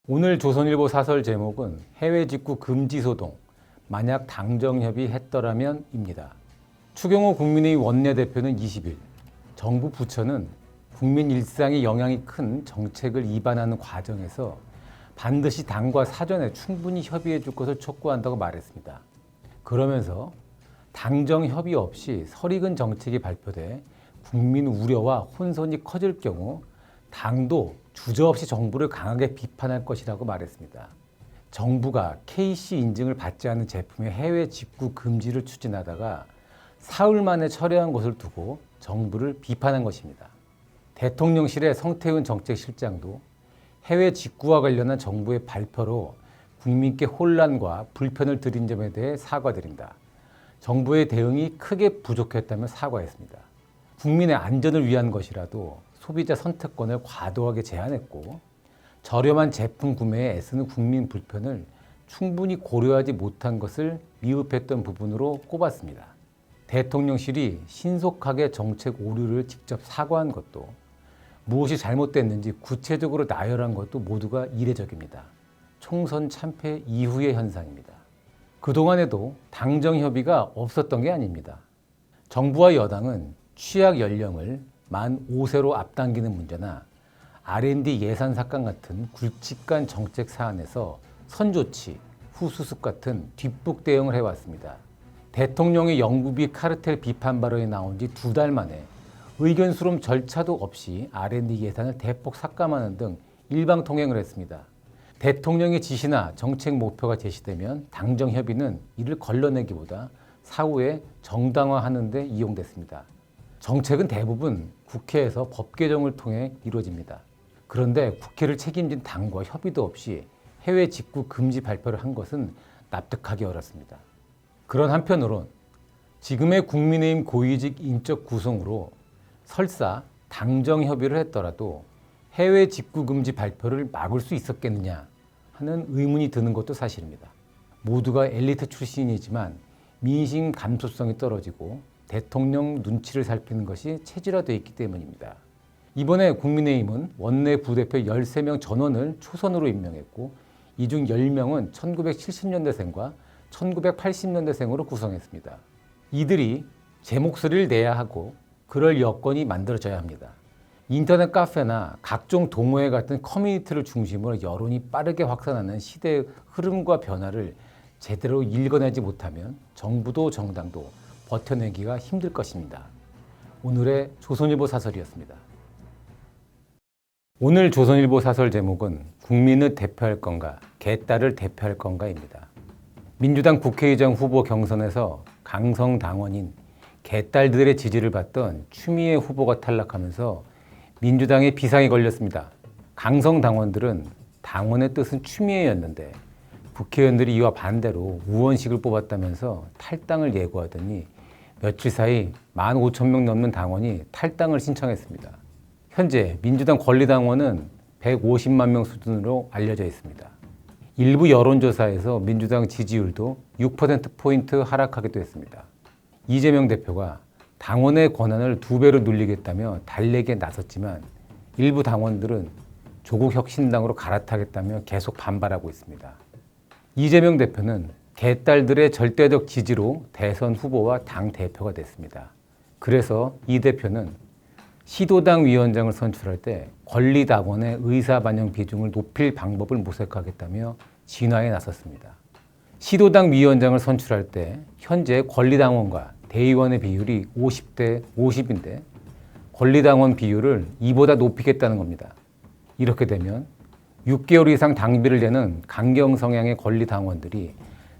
오늘 조선일보 사설 제목은 해외 직구 금지 소동, 만약 당정협의 했더라면입니다. 추경호 국민의힘 원내대표는 20일 정부 부처는 국민 일상에 영향이 큰 정책을 입안하는 과정에서 반드시 당과 사전에 충분히 협의해 줄 것을 촉구한다고 말했습니다. 그러면서 당정 협의 없이 설익은 정책이 발표돼 국민 우려와 혼선이 커질 경우 당도 주저없이 정부를 강하게 비판할 것이라고 말했습니다. 정부가 KC 인증을 받지 않은 제품의 해외 직구 금지를 추진하다가 사흘 만에 철회한 것을 두고 정부를 비판한 것입니다. 대통령실의 성태훈 정책실장도 해외 직구와 관련한 정부의 발표로 국민께 혼란과 불편을 드린 점에 대해 사과드린다. 정부의 대응이 크게 부족했다며 사과했습니다. 국민의 안전을 위한 것이라도 소비자 선택권을 과도하게 제한했고 저렴한 제품 구매에 애쓰는 국민 불편을 충분히 고려하지 못한 것을 미흡했던 부분으로 꼽았습니다. 대통령실이 신속하게 정책 오류를 직접 사과한 것도 무엇이 잘못됐는지 구체적으로 나열한 것도 모두가 이례적입니다. 총선 참패 이후의 현상입니다. 그동안에도 당정 협의가 없었던 게 아닙니다. 정부와 여당은 취약 연령을 만 5세로 앞당기는 문제나 R&D 예산 삭감 같은 굵직한 정책 사안에서 선조치, 후수습 같은 뒷북 대응을 해왔습니다. 대통령의 영구비 카르텔 비판 발언이 나온 지 2달 만에 의견 수렴 절차도 없이 R&D 예산을 대폭 삭감하는 등 일방통행을 했습니다. 대통령의 지시나 정책 목표가 제시되면 당정 협의는 이를 걸러내기보다 사후에 정당화하는 데 이용됐습니다. 정책은 대부분 국회에서 법 개정을 통해 이루어집니다. 그런데 국회를 책임진 당과 협의도 없이 해외 직구 금지 발표를 한 것은 납득하기 어렵습니다. 그런 한편으론 지금의 국민의힘 고위직 인적 구성으로 설사 당정 협의를 했더라도 해외 직구 금지 발표를 막을 수 있었겠느냐 하는 의문이 드는 것도 사실입니다. 모두가 엘리트 출신이지만 민심 감수성이 떨어지고 대통령 눈치를 살피는 것이 체질화되어 있기 때문입니다. 이번에 국민의힘은 원내 부대표 13명 전원을 초선으로 임명했고 이 중 10명은 1970년대생과 1980년대생으로 구성했습니다. 이들이 제 목소리를 내야 하고 그럴 여건이 만들어져야 합니다. 인터넷 카페나 각종 동호회 같은 커뮤니티를 중심으로 여론이 빠르게 확산하는 시대의 흐름과 변화를 제대로 읽어내지 못하면 정부도 정당도 버텨내기가 힘들 것입니다. 오늘의 조선일보 사설이었습니다. 오늘 조선일보 사설 제목은 국민을 대표할 건가, 개딸을 대표할 건가입니다. 민주당 국회의장 후보 경선에서 강성 당원인 개딸들의 지지를 받던 추미애 후보가 탈락하면서 민주당에 비상이 걸렸습니다. 강성 당원들은 당원의 뜻은 추미애였는데 국회의원들이 이와 반대로 우원식을 뽑았다면서 탈당을 예고하더니 며칠 사이 15,000명 넘는 당원이 탈당을 신청했습니다. 현재 민주당 권리당원은 150만 명 수준으로 알려져 있습니다. 일부 여론조사에서 민주당 지지율도 6%포인트 하락하기도 했습니다. 이재명 대표가 당원의 권한을 2배로 늘리겠다며 달래기에 나섰지만 일부 당원들은 조국 혁신당으로 갈아타겠다며 계속 반발하고 있습니다. 이재명 대표는 개딸들의 절대적 지지로 대선 후보와 당 대표가 됐습니다. 그래서 이 대표는 시도당 위원장을 선출할 때 권리당원의 의사반영 비중을 높일 방법을 모색하겠다며 진화에 나섰습니다. 시도당 위원장을 선출할 때 현재 권리당원과 대의원의 비율이 50대 50인데 권리당원 비율을 이보다 높이겠다는 겁니다. 이렇게 되면 6개월 이상 당비를 내는 강경 성향의 권리당원들이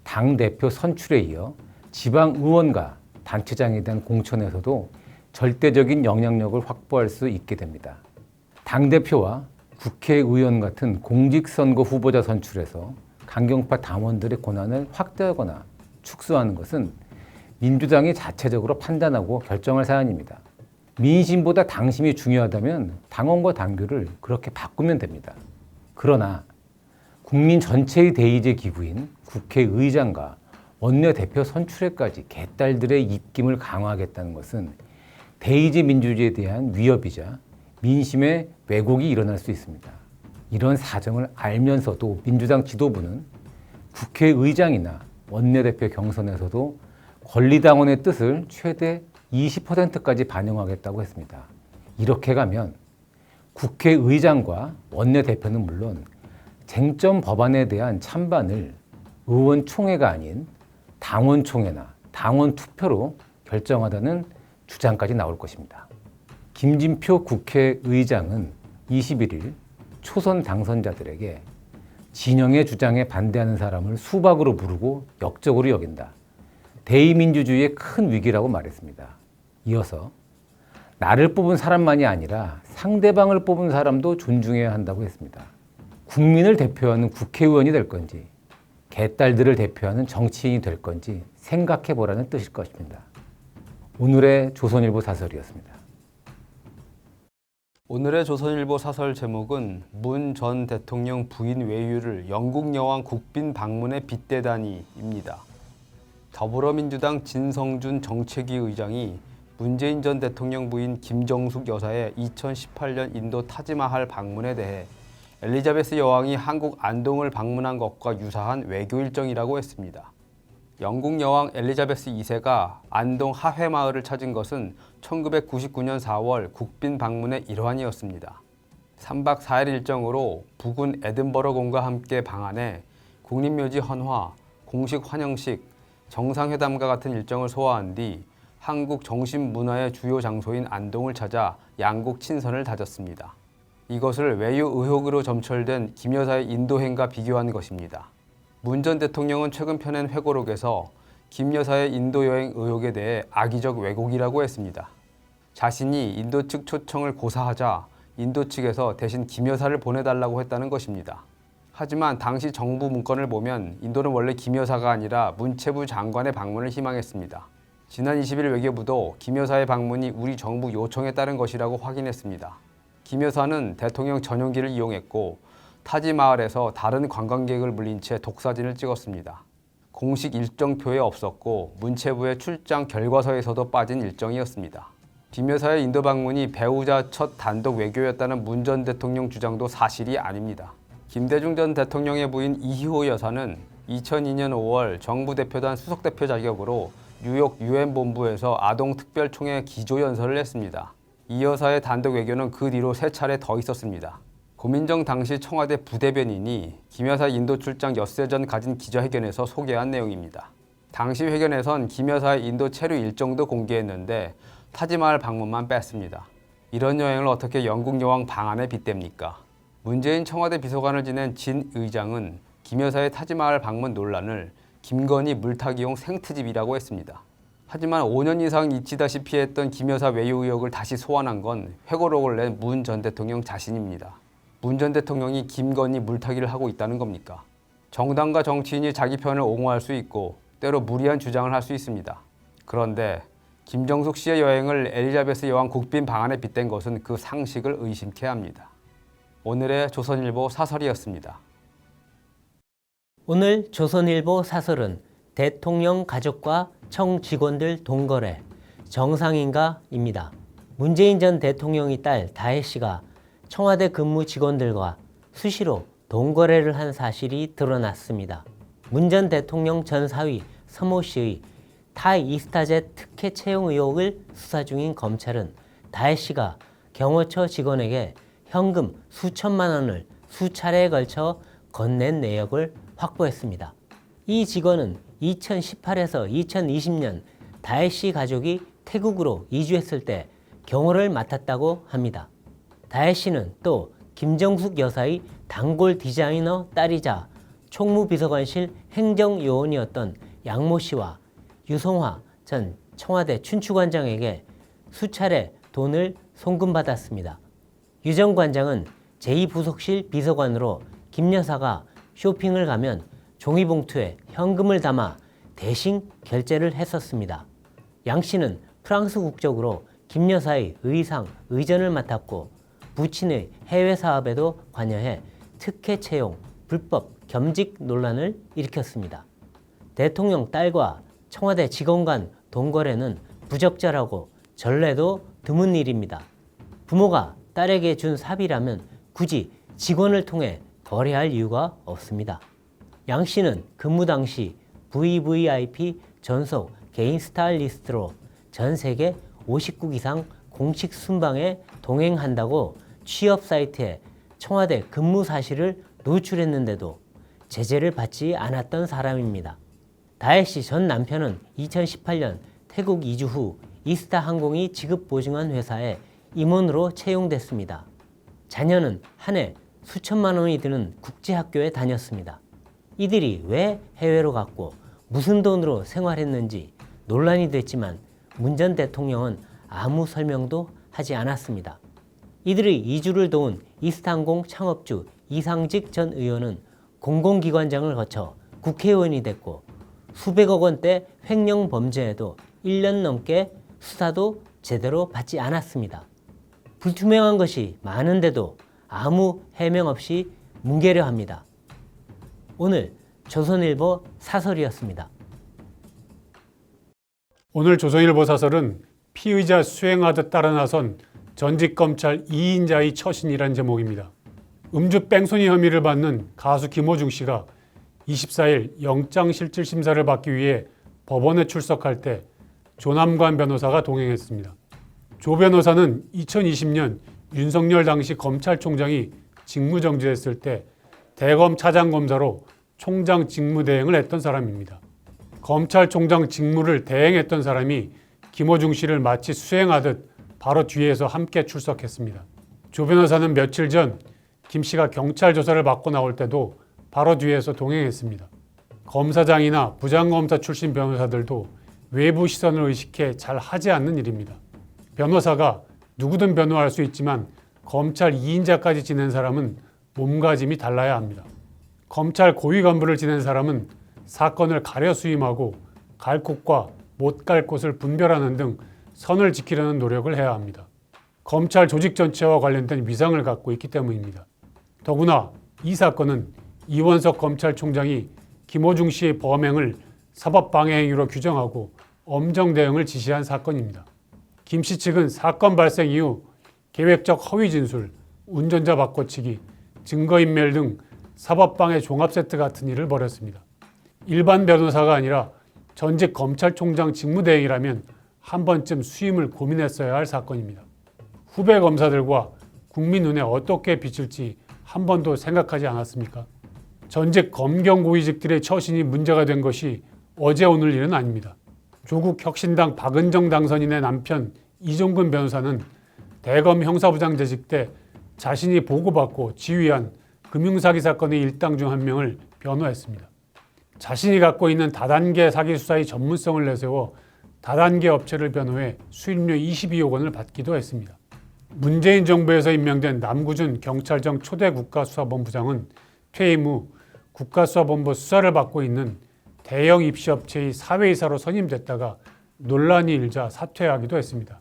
당대표 선출에 이어 지방의원과 단체장에 대한 공천에서도 절대적인 영향력을 확보할 수 있게 됩니다. 당대표와 국회의원 같은 공직선거 후보자 선출에서 강경파 당원들의 권한을 확대하거나 축소하는 것은 민주당이 자체적으로 판단하고 결정할 사안입니다. 민심보다 당심이 중요하다면 당원과 당규를 그렇게 바꾸면 됩니다. 그러나 국민 전체의 대의제 기구인 국회의장과 원내대표 선출에까지 개딸들의 입김을 강화하겠다는 것은 대의제 민주주의에 대한 위협이자 민심의 왜곡이 일어날 수 있습니다. 이런 사정을 알면서도 민주당 지도부는 국회의장이나 원내대표 경선에서도 권리당원의 뜻을 최대 20%까지 반영하겠다고 했습니다. 이렇게 가면 국회의장과 원내대표는 물론 쟁점 법안에 대한 찬반을 의원총회가 아닌 당원총회나 당원투표로 결정하다는 주장까지 나올 것입니다. 김진표 국회의장은 21일 초선 당선자들에게 진영의 주장에 반대하는 사람을 수박으로 부르고 역적으로 여긴다. 대의민주주의의 큰 위기라고 말했습니다. 이어서 나를 뽑은 사람만이 아니라 상대방을 뽑은 사람도 존중해야 한다고 했습니다. 국민을 대표하는 국회의원이 될 건지 개딸들을 대표하는 정치인이 될 건지 생각해 보라는 뜻일 것입니다. 오늘의 조선일보 사설이었습니다. 오늘의 조선일보 사설 제목은 문 전 대통령 부인 외유를 영국 여왕 국빈 방문에 빗대다니입니다. 더불어민주당 진성준 정책위 의장이 문재인 전 대통령 부인 김정숙 여사의 2018년 인도 타지마할 방문에 대해 엘리자베스 여왕이 한국 안동을 방문한 것과 유사한 외교 일정이라고 했습니다. 영국 여왕 엘리자베스 2세가 안동 하회마을을 찾은 것은 1999년 4월 국빈 방문의 일환이었습니다. 3박 4일 일정으로 부근 에든버러공과 함께 방한해 국립묘지 헌화, 공식 환영식, 정상회담과 같은 일정을 소화한 뒤 한국 정신문화의 주요 장소인 안동을 찾아 양국 친선을 다졌습니다. 이것을 외유 의혹으로 점철된 김 여사의 인도행과 비교한 것입니다. 문 전 대통령은 최근 펴낸 회고록에서 김 여사의 인도 여행 의혹에 대해 악의적 왜곡이라고 했습니다. 자신이 인도 측 초청을 고사하자 인도 측에서 대신 김 여사를 보내달라고 했다는 것입니다. 하지만 당시 정부 문건을 보면 인도는 원래 김 여사가 아니라 문체부 장관의 방문을 희망했습니다. 지난 20일 외교부도 김 여사의 방문이 우리 정부 요청에 따른 것이라고 확인했습니다. 김 여사는 대통령 전용기를 이용했고 타지마을에서 다른 관광객을 물린 채 독사진을 찍었습니다. 공식 일정표에 없었고 문체부의 출장 결과서에서도 빠진 일정이었습니다. 김 여사의 인도 방문이 배우자 첫 단독 외교였다는 문 전 대통령 주장도 사실이 아닙니다. 김대중 전 대통령의 부인 이희호 여사는 2002년 5월 정부 대표단 수석대표 자격으로 뉴욕 유엔 본부에서 아동특별총회 기조연설을 했습니다. 이 여사의 단독 외교는 그 뒤로 3차례 더 있었습니다. 고민정 당시 청와대 부대변인이 김 여사 인도 출장 엿새 전 가진 기자회견에서 소개한 내용입니다. 당시 회견에선 김 여사의 인도 체류 일정도 공개했는데 타지마할 방문만 뺐습니다. 이런 여행을 어떻게 영국 여왕 방한에 빗댑니까? 문재인 청와대 비서관을 지낸 진 의장은 김 여사의 타지마할 방문 논란을 김건희 물타기용 생트집이라고 했습니다. 하지만 5년 이상 잊히다시피 했던 김 여사 외유 의혹을 다시 소환한 건 회고록을 낸 문 전 대통령 자신입니다. 문 전 대통령이 김건희 물타기를 하고 있다는 겁니까? 정당과 정치인이 자기 편을 옹호할 수 있고 때로 무리한 주장을 할 수 있습니다. 그런데 김정숙 씨의 여행을 엘리자베스 여왕 국빈 방한에 빗댄 것은 그 상식을 의심케 합니다. 오늘의 조선일보 사설이었습니다. 오늘 조선일보 사설은 대통령 가족과 청 직원들 동거래 정상인가입니다. 문재인 전 대통령의 딸 다혜 씨가 청와대 근무 직원들과 수시로 동거래를 한 사실이 드러났습니다. 문 전 대통령 전 사위 서모 씨의 타이 이스타젯 특혜 채용 의혹을 수사 중인 검찰은 다혜 씨가 경호처 직원에게 현금 수천만 원을 수차례에 걸쳐 건넨 내역을 확보했습니다. 이 직원은 2018에서 2020년 다혜 씨 가족이 태국으로 이주했을 때 경호를 맡았다고 합니다. 다혜 씨는 또 김정숙 여사의 단골 디자이너 딸이자 총무비서관실 행정요원이었던 양모 씨와 유성화 전 청와대 춘추관장에게 수차례 돈을 송금받았습니다. 유 전 관장은 제2부속실 비서관으로 김 여사가 쇼핑을 가면 종이봉투에 현금을 담아 대신 결제를 했었습니다. 양 씨는 프랑스 국적으로 김 여사의 의상, 의전을 맡았고 부친의 해외 사업에도 관여해 특혜 채용, 불법 겸직 논란을 일으켰습니다. 대통령 딸과 청와대 직원 간 동거래는 부적절하고 전례도 드문 일입니다. 부모가 딸에게 준 사비라면 굳이 직원을 통해 거래할 이유가 없습니다. 양 씨는 근무 당시 VVIP 전속 개인 스타일리스트로 전 세계 50국 이상 공식 순방에 동행한다고 취업 사이트에 청와대 근무 사실을 노출했는데도 제재를 받지 않았던 사람입니다. 다혜 씨 전 남편은 2018년 태국 이주 후 이스타 항공이 지급 보증한 회사에 임원으로 채용됐습니다. 자녀는 한 해 수천만 원이 드는 국제학교에 다녔습니다. 이들이 왜 해외로 갔고 무슨 돈으로 생활했는지 논란이 됐지만 문 전 대통령은 아무 설명도 하지 않았습니다. 이들의 이주를 도운 이스타항공 창업주 이상직 전 의원은 공공기관장을 거쳐 국회의원이 됐고 수백억 원대 횡령 범죄에도 1년 넘게 수사도 제대로 받지 않았습니다. 불투명한 것이 많은데도 아무 해명 없이 뭉개려 합니다. 오늘 조선일보 사설이었습니다. 오늘 조선일보 사설은 피의자 수행하듯 따라 나선 전직 검찰 2인자의 처신이란 제목입니다. 음주 뺑소니 혐의를 받는 가수 김호중 씨가 24일 영장실질심사를 받기 위해 법원에 출석할 때 조남관 변호사가 동행했습니다. 조 변호사는 2020년 윤석열 당시 검찰총장이 직무정지했을 때 대검 차장검사로 총장 직무대행을 했던 사람입니다. 검찰총장 직무를 대행했던 사람이 김호중 씨를 마치 수행하듯 바로 뒤에서 함께 출석했습니다. 조 변호사는 며칠 전 김 씨가 경찰 조사를 받고 나올 때도 바로 뒤에서 동행했습니다. 검사장이나 부장검사 출신 변호사들도 외부 시선을 의식해 잘 하지 않는 일입니다. 변호사가 누구든 변호할 수 있지만 검찰 2인자까지 지낸 사람은 몸가짐이 달라야 합니다. 검찰 고위 간부를 지낸 사람은 사건을 가려 수임하고 갈 곳과 못 갈 곳을 분별하는 등 선을 지키려는 노력을 해야 합니다. 검찰 조직 전체와 관련된 위상을 갖고 있기 때문입니다. 더구나 이 사건은 이원석 검찰총장이 김호중 씨의 범행을 사법방해 행위로 규정하고 엄정 대응을 지시한 사건입니다. 김 씨 측은 사건 발생 이후 계획적 허위 진술, 운전자 바꿔치기, 증거인멸 등 사법방해 종합세트 같은 일을 벌였습니다. 일반 변호사가 아니라 전직 검찰총장 직무대행이라면 한 번쯤 수임을 고민했어야 할 사건입니다. 후배 검사들과 국민 눈에 어떻게 비칠지 한 번도 생각하지 않았습니까? 전직 검경 고위직들의 처신이 문제가 된 것이 어제 오늘 일은 아닙니다. 조국 혁신당 박은정 당선인의 남편 이종근 변호사는 대검 형사부장 재직 때 자신이 보고받고 지휘한 금융사기 사건의 일당 중 한 명을 변호했습니다. 자신이 갖고 있는 다단계 사기 수사의 전문성을 내세워 다단계 업체를 변호해 수임료 22억 원을 받기도 했습니다. 문재인 정부에서 임명된 남구준 경찰청 초대 국가수사본부장은 퇴임 후 국가수사본부 수사를 받고 있는 대형 입시업체의 사회이사로 선임됐다가 논란이 일자 사퇴하기도 했습니다.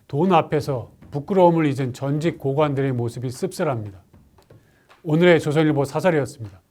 돈 앞에서 부끄러움을 잊은 전직 고관들의 모습이 씁쓸합니다. 오늘의 조선일보 사설이었습니다.